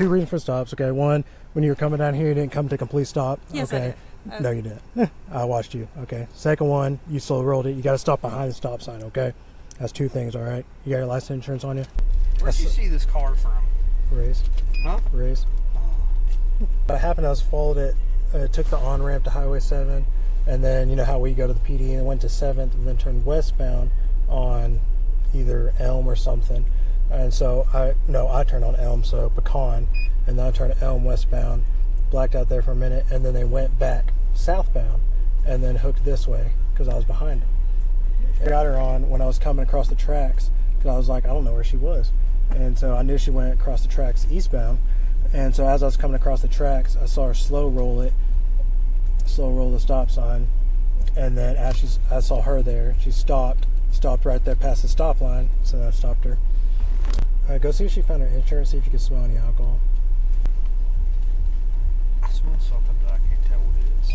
Two reasons for stops. Okay, one, when you were coming down here, you didn't come to complete stop. Yes, okay. I did. No, you didn't. I watched you. Okay. Second one, you slow rolled it. You got to stop behind the stop sign. Okay. That's two things. All right. You got your license insurance on you? Where'd you see this car from? Raise. Huh? Raise. What happened? I was followed it. Took the on ramp to Highway 7, and then you know how we go to the PD and went to 7th, and then turned westbound on either Elm or something. And so I turned on Elm, so Pecan, and then I turned Elm westbound, blacked out there for a minute, and then they went back southbound and then hooked this way because I was behind them. I got her on when I was coming across the tracks because I was like, I don't know where she was. And so I knew she went across the tracks eastbound. And so as I was coming across the tracks, I saw her slow roll the stop sign. And then as I saw her there, she stopped right there past the stop line. So then I stopped her. Go see if she found her insurance, see if you can smell any alcohol. I smell something that I can't tell what it is. I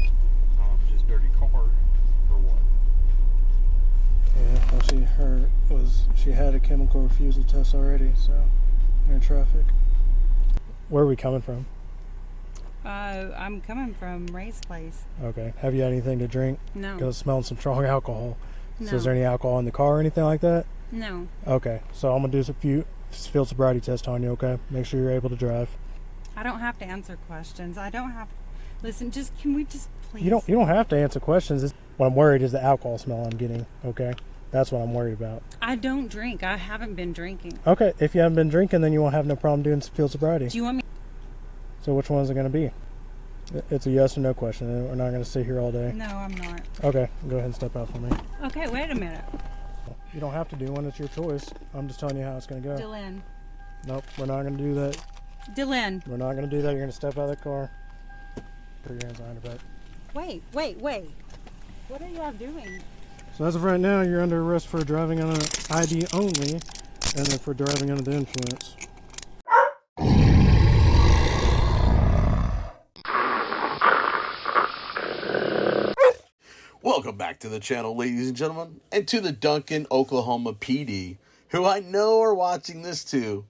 don't know if it's just dirty car or what. Yeah, well, she had a chemical refusal test already, so in traffic. Where are we coming from? I'm coming from Ray's place. Okay. Have you had anything to drink? No. Because smelling some strong alcohol. No. So is there any alcohol in the car or anything like that? No. Okay. So I'm going to do a few field sobriety tests on you, okay? Make sure you're able to drive. I don't have to answer questions. I don't have... Listen, can we just please... You don't have to answer questions. What I'm worried is the alcohol smell I'm getting, okay? That's what I'm worried about. I don't drink. I haven't been drinking. Okay. If you haven't been drinking, then you won't have no problem doing field sobriety. Do you want me... So which one is it going to be? It's a yes or no question. We're not going to sit here all day. No, I'm not. Okay. Go ahead and step out for me. Okay, wait a minute. You don't have to do one. It's your choice. I'm just telling you how it's going to go. Dylan. Nope. We're not going to do that. Dylan. We're not going to do that. You're going to step out of the car. Put your hands behind your back. Wait. What are y'all doing? So as of right now, you're under arrest for driving on an ID only, and then for driving under the influence. Welcome back to the channel, ladies and gentlemen, and to the Duncan, Oklahoma PD, who I know are watching this too.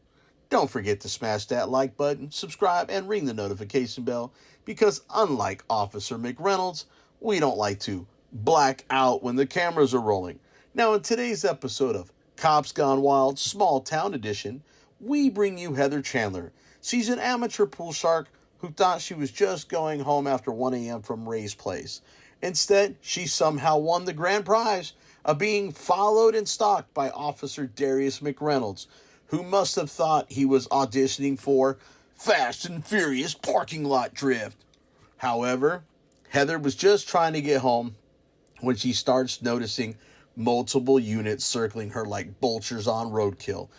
Don't forget to smash that like button, subscribe, and ring the notification bell, because unlike Officer McReynolds, we don't like to black out when the cameras are rolling. Now, in today's episode of Cops Gone Wild Small Town Edition, we bring you Heather Chandler. She's an amateur pool shark who thought she was just going home after 1 a.m. from Ray's place. Instead, she somehow won the grand prize of being followed and stalked by Officer Darius McReynolds, who must have thought he was auditioning for Fast and Furious parking lot drift. However, Heather was just trying to get home when she starts noticing multiple units circling her like vultures on roadkill.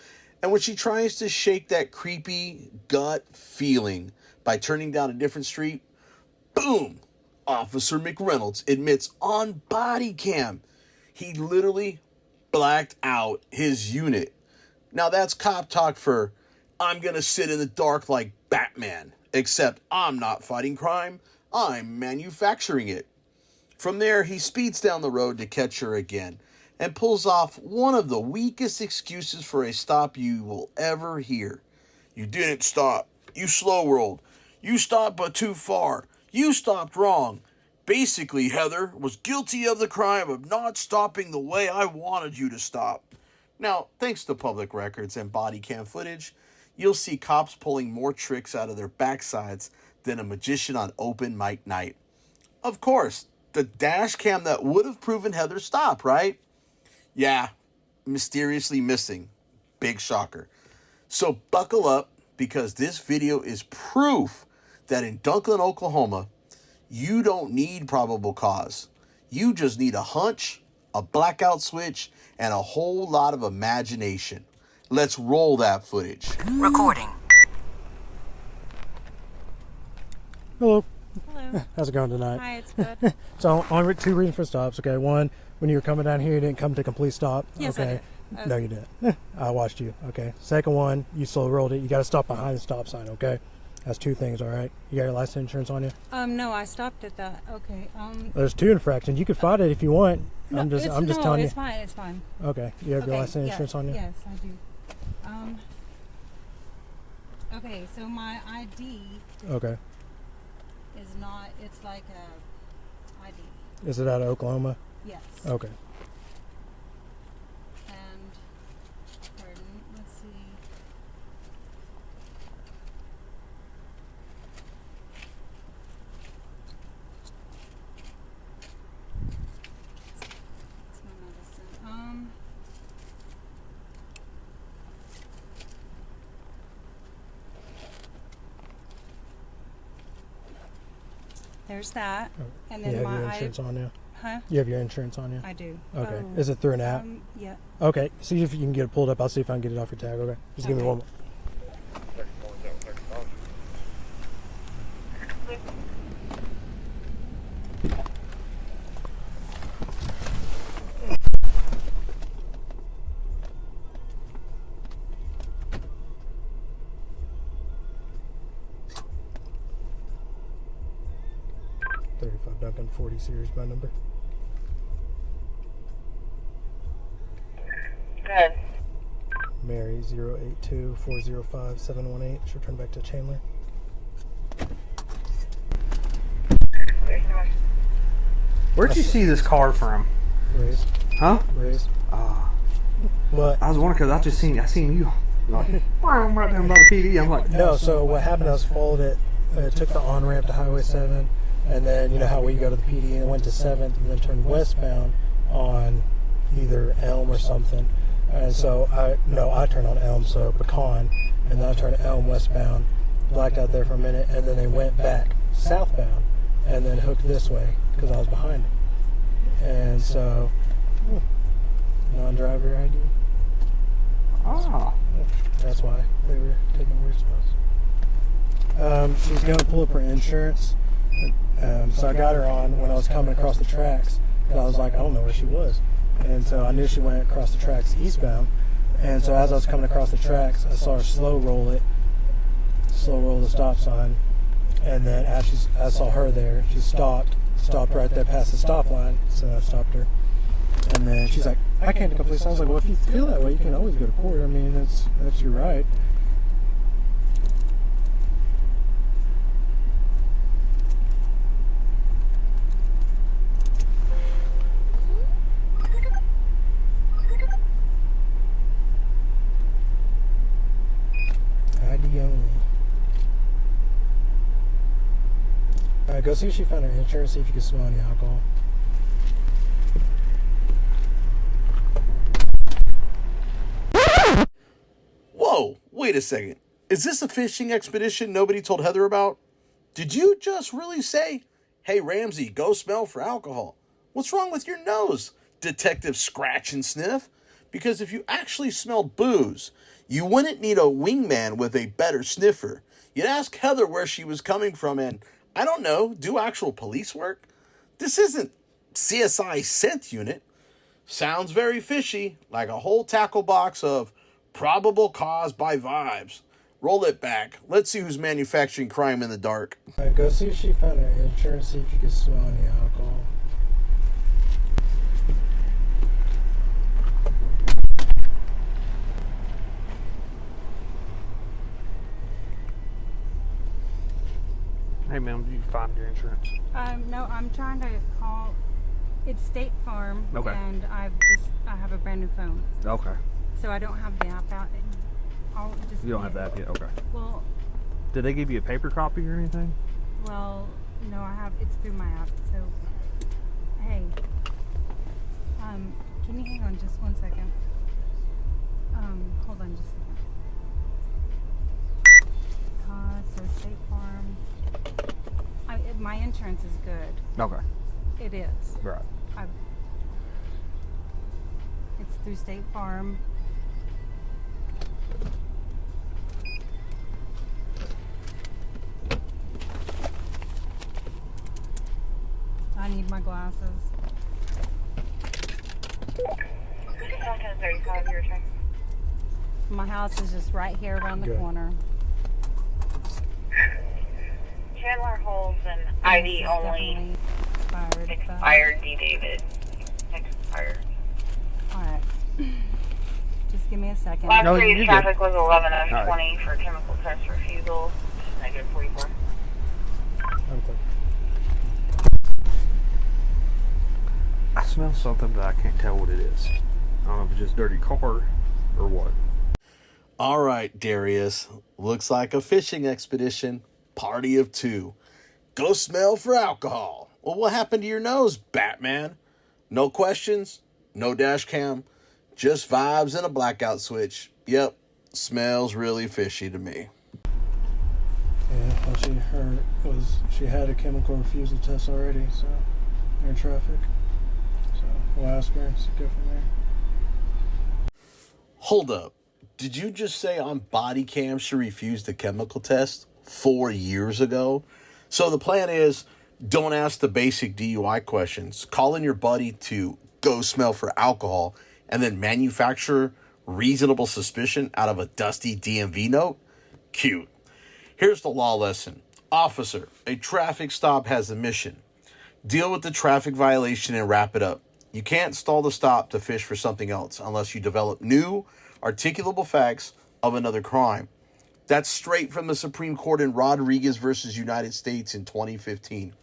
And when she tries to shake that creepy gut feeling by turning down a different street, boom! Officer McReynolds admits on body cam he literally blacked out his unit. Now that's cop talk for I'm gonna sit in the dark like Batman, except I'm not fighting crime, I'm manufacturing it. From there, he speeds down the road to catch her again and pulls off one of the weakest excuses for a stop you will ever hear. You didn't stop. You slow rolled. You stopped but too far. You stopped wrong. Basically, Heather was guilty of the crime of not stopping the way I wanted you to stop. Now, thanks to public records and body cam footage, you'll see cops pulling more tricks out of their backsides than a magician on open mic night. Of course, the dash cam that would have proven Heather stop, right? Yeah, mysteriously missing. Big shocker. So buckle up, because this video is proof that in Duncan, Oklahoma, you don't need probable cause. You just need a hunch, a blackout switch, and a whole lot of imagination. Let's roll that footage. Recording. Hello. Hello. How's it going tonight? Hi, it's good. So only two reasons for stops. Okay, one, when you were coming down here, you didn't come to complete stop. Yes, okay. I did. No, you didn't. I watched you. Okay. Second one, you slow rolled it. You got to stop behind the stop sign. Okay. That's two things. All right. You got your license insurance on you? No, I stopped at that. Okay. There's two infractions. You could fight it if you want. No, I'm just telling you. It's fine. It's fine. Okay. You have your license insurance on you? Yes, I do. Okay, so my ID Okay. is not, it's like a ID. Is it out of Oklahoma? Yes. Okay. And, pardon, let's see. It's my medicine. There's that. And then you have my your insurance on you? Huh? You have your insurance on you? I do. Okay. Is it through an app? Yeah. Okay. See if you can get it pulled up. I'll see if I can get it off your tag. Okay. Just give me Okay. one more. Duncan 40 series by number. Good. Mary 082405718. She'll turn back to Chandler. Where'd you see this car from? Raise. Huh? Raise. Ah. What? I was wondering because I seen you. Like, I'm right down by the PD. I'm like, No, so what happened, I was followed it, took the on-ramp to Highway 7, and then, you know how we go to the PD, and went to 7th, and then turned westbound on either Elm or something. And so, I turned on Elm, so Pecan, and then I turned Elm westbound, blacked out there for a minute, and then they went back southbound, and then hooked this way, because I was behind them. And so, non-driver ID. ah. That's why they were taking weird spots. She's going to pull up her insurance. So I got her on when I was coming across the tracks. Because I was like, I don't know where she was. And so I knew she went across the tracks eastbound. And so as I was coming across the tracks, I saw her slow roll the stop sign. And then as I saw her there, she stopped right there past the stop line. So I stopped her. And then she's like, I can't complete. So I was like, well, if you feel that way, you can always go to court. I mean, that's your right. ID only. Alright, go see if she found her insurance, see if you can smell any alcohol. Whoa, wait a second. Is this a fishing expedition nobody told Heather about? Did you just really say, hey Ramsey, go smell for alcohol? What's wrong with your nose, Detective Scratch and Sniff? Because if you actually smelled booze, you wouldn't need a wingman with a better sniffer. You'd ask Heather where she was coming from and, I don't know, do actual police work? This isn't CSI Scent Unit. Sounds very fishy, like a whole tackle box of probable cause by vibes. Roll it back. Let's see who's manufacturing crime in the dark. Alright, go see if she found her insurance, see if you can smell any alcohol. Hey, ma'am, did you find your insurance? No, I'm trying to call. It's State Farm. Okay. And I have a brand new phone, Okay. so I don't have the app out. I'll just. You don't have that yet? Okay. Well, Did they give you a paper copy or anything? well, no, I have. It's through my app. So, hey, can you hang on just 1 second? Hold on just a second. So State Farm. My insurance is good. Okay. It is. Right. It's through State Farm. I need my glasses. Duncan 35, your turn. My house is just right here around the Good. corner. Chandler holds an ID This is only. definitely expired. Expired, D. David. Expired. Alright. Just give Give me a second. Last No, period you're traffic good. was 11 of All right. 20 for chemical test refusal, negative 44. Okay. I smell something, but I can't tell what it is. I don't know if it's just dirty car or what. All right, Darius. Looks like a fishing expedition. Party of two. Go smell for alcohol. Well, what happened to your nose, Batman? No questions, no dash cam, just vibes and a blackout switch. Yep, smells really fishy to me. Yeah, well, she had a chemical refusal test already, so in traffic. So we'll ask her and go from there. Hold up. Did you just say on body cam she refused the chemical test 4 years ago? So the plan is, don't ask the basic DUI questions. Call in your buddy to go smell for alcohol and then manufacture reasonable suspicion out of a dusty DMV note? Cute. Here's the law lesson. Officer, a traffic stop has a mission. Deal with the traffic violation and wrap it up. You can't stall the stop to fish for something else unless you develop new, articulable facts of another crime. That's straight from the Supreme Court in Rodriguez versus United States in 2015.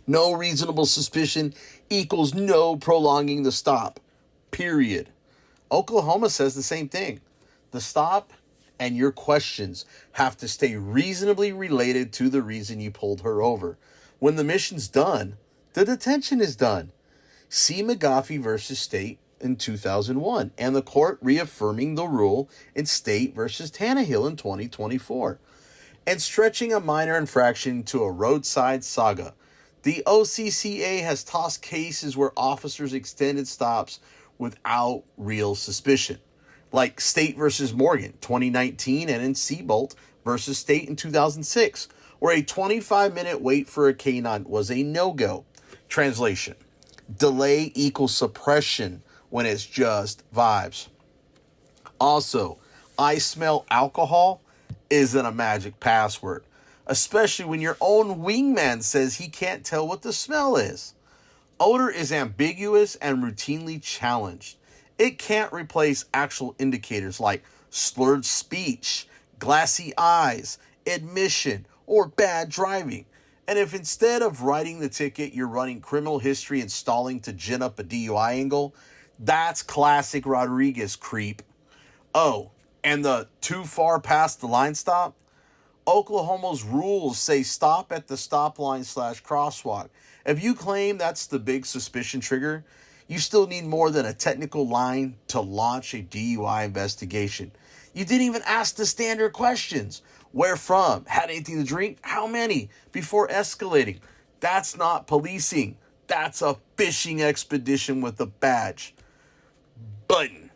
No reasonable suspicion equals no prolonging the stop. Period. Oklahoma says the same thing. The stop and your questions have to stay reasonably related to the reason you pulled her over. When the mission's done, the detention is done. See McGaffey versus State in 2001, and the court reaffirming the rule in State versus Tannehill in 2024, and stretching a minor infraction to a roadside saga. The OCCA has tossed cases where officers extended stops without real suspicion, like State versus Morgan 2019 and in Seabolt versus State in 2006, where a 25-minute wait for a canine was a no-go. Translation: delay equals suppression when it's just vibes. Also, I smell alcohol isn't a magic password, especially when your own wingman says he can't tell what the smell is. Odor is ambiguous and routinely challenged. It can't replace actual indicators like slurred speech, glassy eyes, admission, or bad driving. And if instead of writing the ticket, you're running criminal history and stalling to gin up a DUI angle, that's classic Rodriguez creep. Oh, and the too far past the line stop? Oklahoma's rules say stop at the stop line / crosswalk. If you claim that's the big suspicion trigger, you still need more than a technical line to launch a DUI investigation. You didn't even ask the standard questions. Where from? Had anything to drink? How many? Before escalating. That's not policing. That's a fishing expedition with a badge. Button.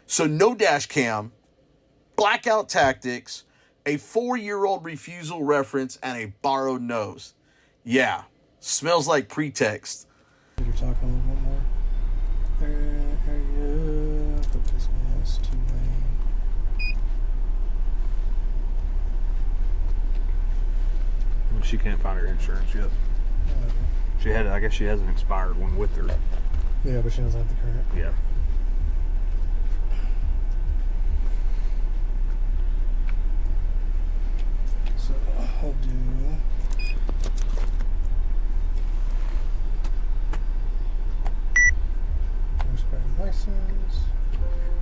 So no dash cam, blackout tactics, a 4-year-old refusal reference, and a borrowed nose. Yeah, smells like pretext. You're talking a little bit more. Area, focus mass, 2 lane. She can't find her insurance yet. She had, I guess she has an expired one with her. Yeah, but she doesn't have the current. Yeah. So I'll do. Expired license.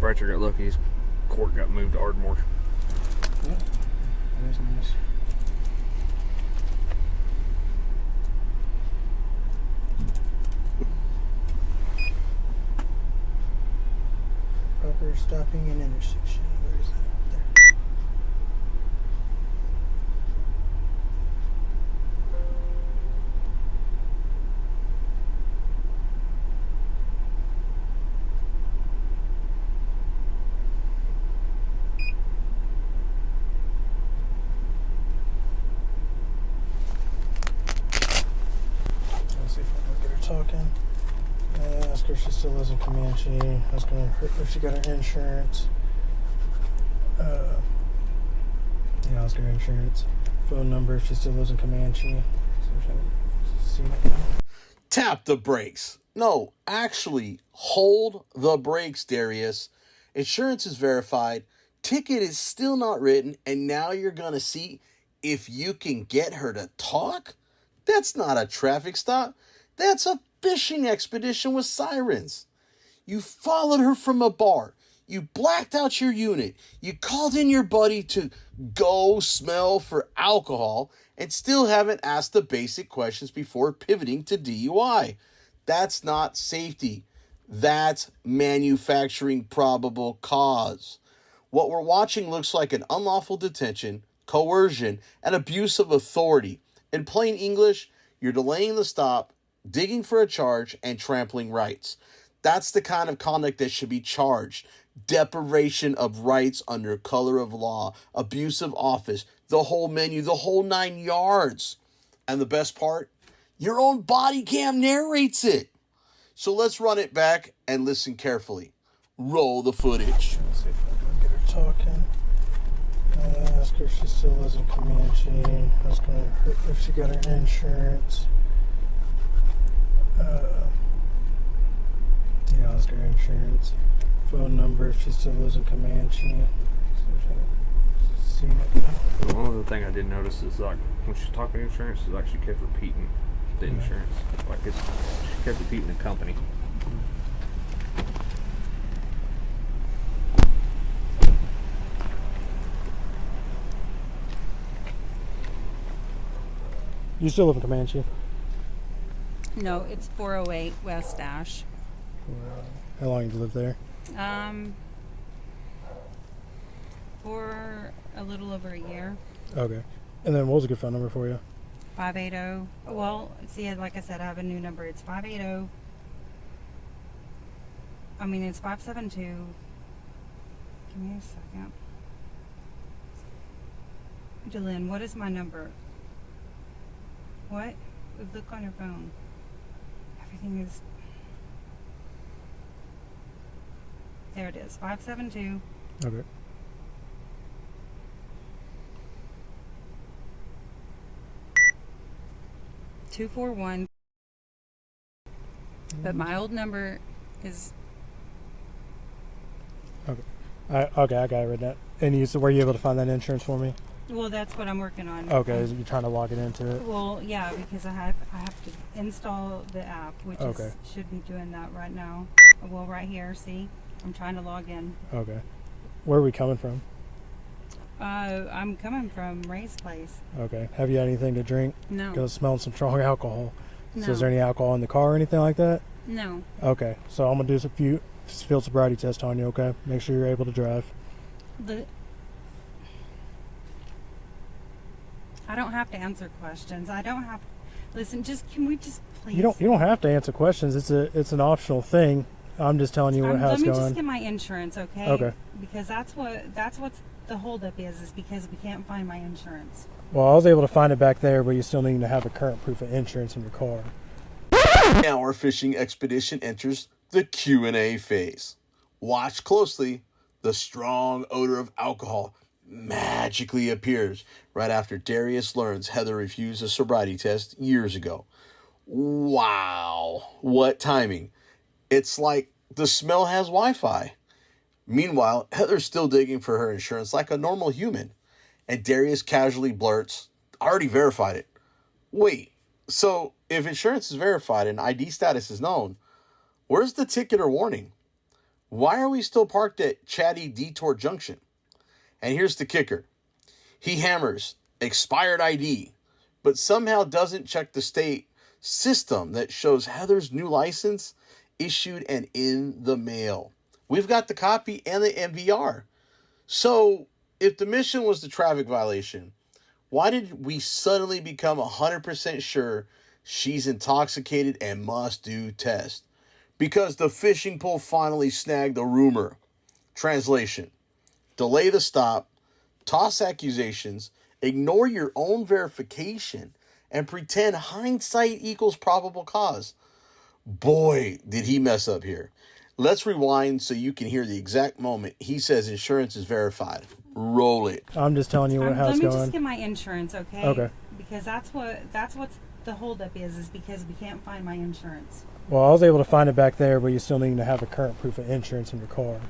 Bratcher got lucky. His court got moved to Ardmore. Yeah, that is nice. Proper stopping and intersection. Where is that? There. Let's see if I can get her talking. Ask her if she still lives in Comanche. Ask her if she got her insurance. Yeah, ask her insurance. Phone number if she still lives in Comanche. See it now. Tap the brakes. No, actually, hold the brakes, Darius. Insurance is verified. Ticket is still not written. And now you're going to see if you can get her to talk? That's not a traffic stop. That's a fishing expedition with sirens. You followed her from a bar. You blacked out your unit. You called in your buddy to go smell for alcohol and still haven't asked the basic questions before pivoting to DUI. That's not safety. That's manufacturing probable cause. What we're watching looks like an unlawful detention, coercion, and abuse of authority. In plain English, you're delaying the stop, digging for a charge, and trampling rights. That's the kind of conduct that should be charged. Deprivation of rights under color of law, abuse of office, the whole menu, the whole 9 yards. And the best part, your own body cam narrates it. So let's run it back and listen carefully. Roll the footage. Let's see if I can get her talking. Ask her if she still lives in Comanche. Ask her if she got her insurance. Ask her insurance. Phone number if she still lives in Comanche. One other thing I did notice is like when she's talking insurance, is like she kept repeating the insurance. Like she kept repeating the company. You still live in Comanche? No, it's 408 West Dash. How long did you live there? For a little over a year. Okay. And then what was a good phone number for you? 580. Well, see, like I said, I have a new number. It's 580. It's 572. Give me a second. Jillian, what is my number? What? Look on your phone. Everything is... There it is. 572. Okay. $241. But my old number is... Okay. I got it written out. And were you able to find that insurance for me? Well, that's what I'm working on. Okay, you're trying to log it into it? Well, yeah, because I have to install the app, which should be doing that right now. Well, right here, see? I'm trying to log in. Okay. Where are we coming from? I'm coming from Ray's place. Okay. Have you had anything to drink? No. Because I'm smelling some strong alcohol. No. So is there any alcohol in the car or anything like that? No. Okay. So I'm going to do a few field sobriety tests on you, okay? Make sure you're able to drive. I don't have to answer questions. I don't have... Listen, can we just please... You don't have to answer questions. It's an optional thing. I'm just telling you how it's going. Let me just get my insurance, okay? Okay. Because that's what's the holdup is because we can't find my insurance. Well, I was able to find it back there, but you still need to have a current proof of insurance in your car. Now our fishing expedition enters the Q&A phase. Watch closely. The strong odor of alcohol magically appears right after Darius learns Heather refused a sobriety test years ago. Wow, what timing. It's like the smell has Wi-Fi. Meanwhile, Heather's still digging for her insurance like a normal human. And Darius casually blurts, I already verified it. Wait, so if insurance is verified and ID status is known, where's the ticket or warning? Why are we still parked at Chatty Detour Junction? And here's the kicker. He hammers expired ID, but somehow doesn't check the state system that shows Heather's new license issued and in the mail. We've got the copy and the MVR. So if the mission was the traffic violation, why did we suddenly become 100% sure she's intoxicated and must do test? Because the fishing pole finally snagged a rumor. Translation: delay the stop, toss accusations, ignore your own verification, and pretend hindsight equals probable cause. Boy, did he mess up here. Let's rewind so you can hear the exact moment he says insurance is verified. Roll it. I'm just telling you how it's going. Let me just get my insurance, okay? Okay. Because that's what's the holdup is because we can't find my insurance. Well, I was able to find it back there, but you still need to have a current proof of insurance in your car.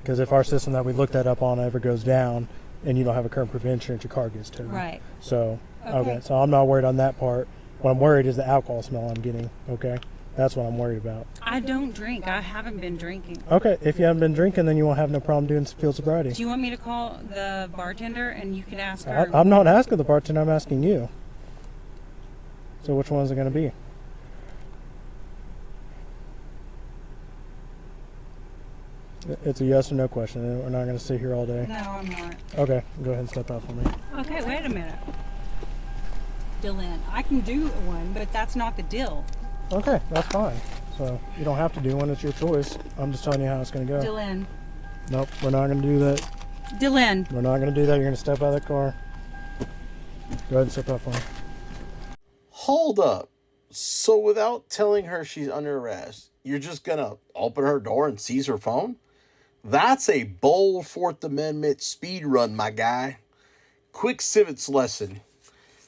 Because if our system that we looked that up on ever goes down and you don't have a current proof of insurance, your car gets towed. Right. So, okay. So I'm not worried on that part. What I'm worried is the alcohol smell I'm getting. Okay. That's what I'm worried about. I don't drink. I haven't been drinking. Okay. If you haven't been drinking, then you won't have no problem doing field sobriety. Do you want me to call the bartender and you can ask her? I'm not asking the bartender. I'm asking you. So which one is it going to be? It's a yes or no question. We're not going to sit here all day. No, I'm not. Okay, go ahead and step out for me. Okay, wait a minute. Dylan, I can do one, but that's not the deal. Okay, that's fine. So you don't have to do one. It's your choice. I'm just telling you how it's going to go. Dylan. Nope, we're not going to do that. Dylan. We're not going to do that. You're going to step out of that car. Go ahead and step out for me. Hold up. So without telling her she's under arrest, you're just going to open her door and seize her phone? That's a bold Fourth Amendment speed run, my guy. Quick civics lesson.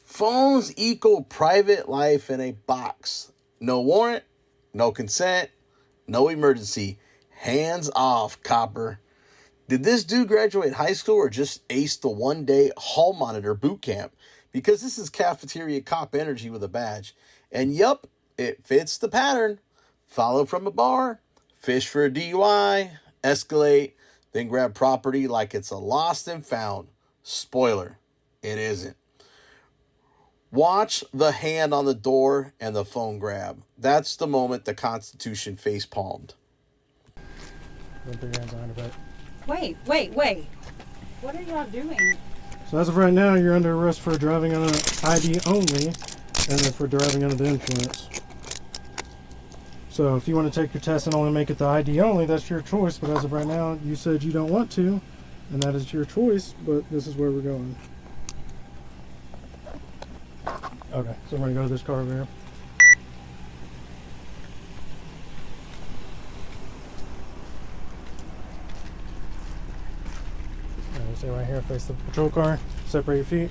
Phones equal private life in a box. No warrant, no consent, no emergency. Hands off, copper. Did this dude graduate high school or just ace the one-day hall monitor boot camp? Because this is cafeteria cop energy with a badge. And yup, it fits the pattern. Follow from a bar, fish for a DUI, escalate, then grab property like it's a lost and found. Spoiler, it isn't. Watch the hand on the door and the phone grab. That's the moment the Constitution face palmed. Don't put your hands behind your back. Wait. What are y'all doing? So as of right now, you're under arrest for driving on an ID only, and then for driving under the influence. So if you want to take your test and only make it the ID only, that's your choice. But as of right now, you said you don't want to, and that is your choice. But this is where we're going. Okay, so we're gonna go to this car over here. Stay right here, face the patrol car. Separate your feet.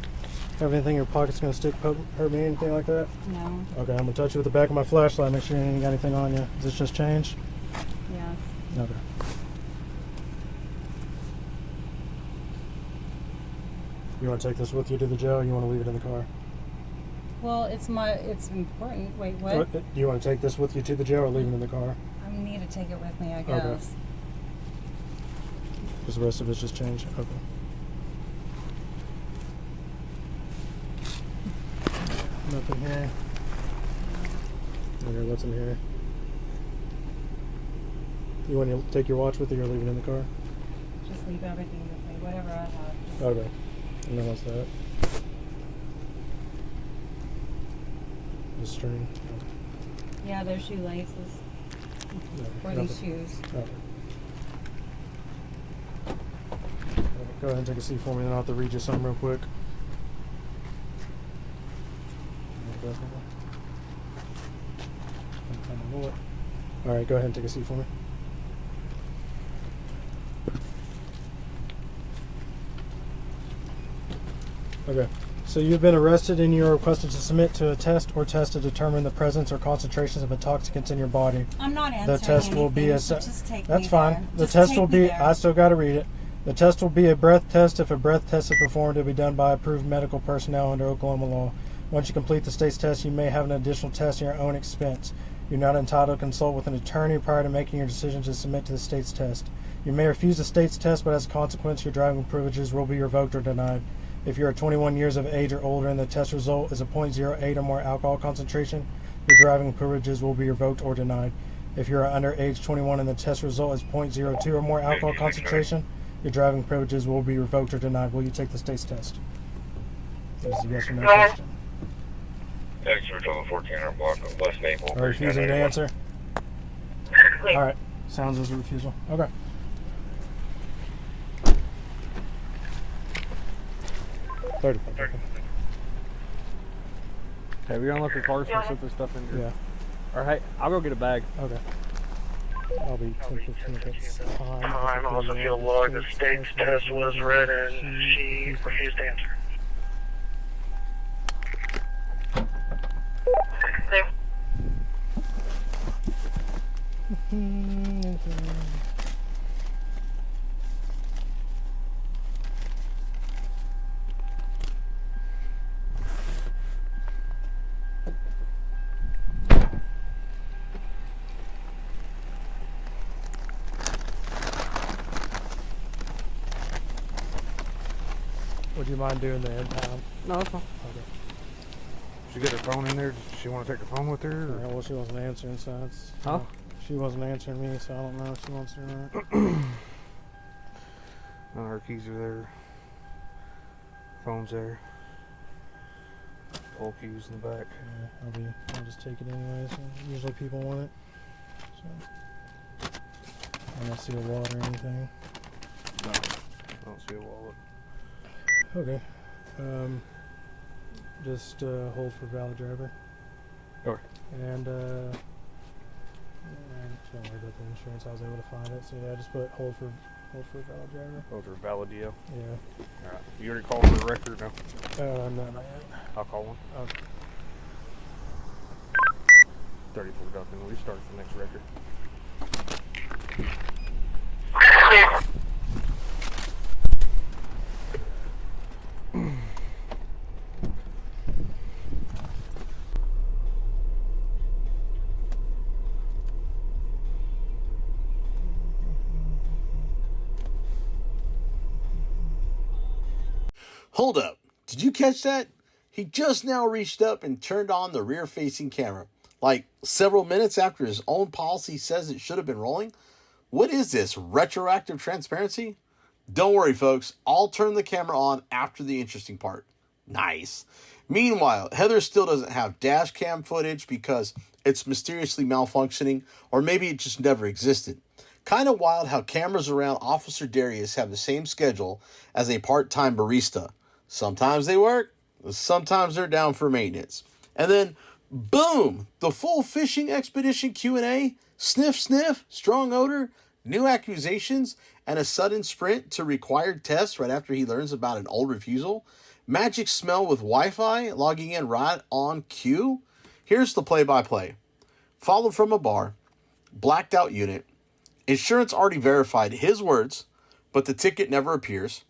Have anything in your pockets gonna stick, poke, hurt me, anything like that? No. Okay, I'm gonna touch you with the back of my flashlight. Make sure you ain't got anything on you. Is this just changed? Yes. Okay. You want to take this with you to the jail, or you want to leave it in the car? Well, it's important. Wait, what? Do you want to take this with you to the jail, or leave it in the car? I need to take it with me, I guess. Okay. Because the rest of it's just changed? Okay. Nothing here. Okay, what's in here? You want to take your watch with you or leave it in the car? Just leave everything with me, whatever I have. Okay. And then what's that? The string? Yeah, they're shoelaces. No, For these shoes. Okay. Go ahead and take a seat for me, and I'll have to read you something real quick. Alright, go ahead and take a seat for me. Okay, so you've been arrested and you're requested to submit to a test or test to determine the presence or concentrations of intoxicants in your body. I'm not answering The test will be a... so just take That's me fine. there. The Just test take will me be... there. I still got to read it. The test will be a breath test. If a breath test is performed, it will be done by approved medical personnel under Oklahoma law. Once you complete the state's test, you may have an additional test at your own expense. You're not entitled to consult with an attorney prior to making your decision to submit to the state's test. You may refuse the state's test, but as a consequence, your driving privileges will be revoked or denied. If you are 21 years of age or older and the test result is a .08 or more alcohol concentration, your driving privileges will be revoked or denied. If you are under age 21 and the test result is .02 or more alcohol concentration, your driving privileges will be revoked or denied. Will you take the state's test? That is a yes or no question. Thanks for calling 1400 block of West Maple. Are you refusing to answer? Alright. Sounds as a refusal. Okay. Okay. Hey, we gonna look at cars and set this stuff in here? Yeah. Or hey, I'll go get a bag. Okay. I'll be 10-15 minutes. Time also feel log the state's test was read and she refused to answer. Would you mind doing the impound? No, that's fine. Okay. She got her phone in there. Does she want to take her phone with her? Or? Yeah, well, she wasn't answering, so it's... Huh? She wasn't answering me, so I don't know if she wants to or not. No, her keys are there. Phone's there. Pole keys in the back. Yeah, I'll just take it anyways. Usually people want it. So I don't see a wallet or anything. No, I don't see a wallet. Okay. Just hold for valid driver. Okay. And don't worry about the insurance. I was able to find it. So yeah, just put hold for valid driver. Hold for valid deal. Yeah. All right. You already called for a record? No. No, not yet. I'll call one. Okay. 34 Duncan. Will you start the next record? Hold up. Did you catch that? He just now reached up and turned on the rear-facing camera. Like several minutes after his own policy says it should have been rolling? What is this, retroactive transparency? Don't worry, folks. I'll turn the camera on after the interesting part. Nice. Meanwhile, Heather still doesn't have Dashcam footage because it's mysteriously malfunctioning, or maybe it just never existed. Kind of wild how cameras around Officer Darius have the same schedule as a part-time barista. Sometimes they work, sometimes they're down for maintenance. And then, boom, the full fishing expedition Q&A, sniff, sniff, strong odor, new accusations, and a sudden sprint to required tests right after he learns about an old refusal. Magic smell with Wi-Fi, logging in right on cue. Here's the play-by-play. Followed from a bar, blacked out unit, insurance already verified his words, but the ticket never appears.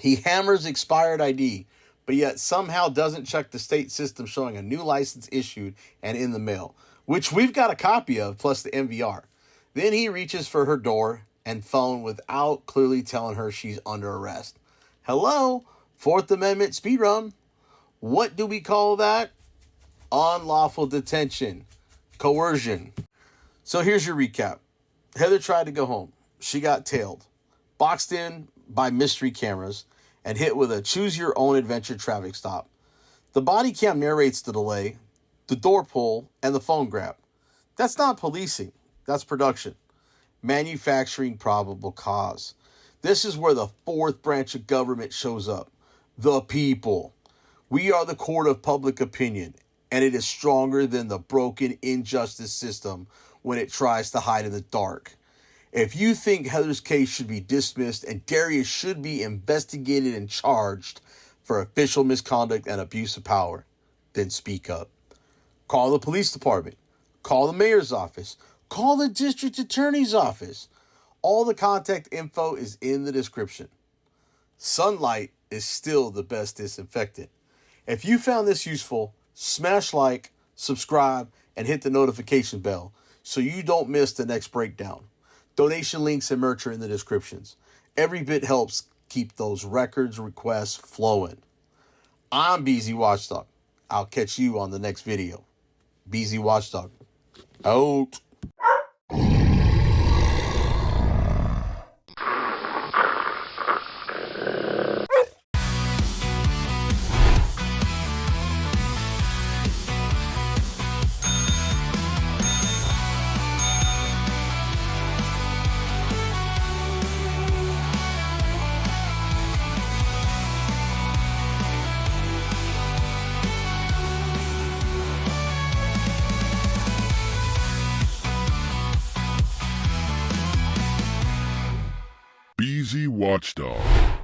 He hammers expired ID, but yet somehow doesn't check the state system showing a new license issued and in the mail, which we've got a copy of, plus the MVR. Then he reaches for her door and phone without clearly telling her she's under arrest. Hello? Fourth Amendment speed run. What do we call that? Unlawful detention. Coercion. So here's your recap. Heather tried to go home. She got tailed, boxed in by mystery cameras, and hit with a choose-your-own-adventure traffic stop. The body cam narrates the delay, the door pull, and the phone grab. That's not policing. That's production. Manufacturing probable cause. This is where the fourth branch of government shows up. The people. We are the court of public opinion, and it is stronger than the broken injustice system when it tries to hide in the dark. If you think Heather's case should be dismissed and Darius should be investigated and charged for official misconduct and abuse of power, then speak up. Call the police department. Call the mayor's office. Call the district attorney's office. All the contact info is in the description. Sunlight is still the best disinfectant. If you found this useful, smash like, subscribe, and hit the notification bell so you don't miss the next breakdown. Donation links and merch are in the descriptions. Every bit helps keep those records requests flowing. I'm BZWATCHDOG. I'll catch you on the next video. BZWATCHDOG. Out. BZWATCHDOG.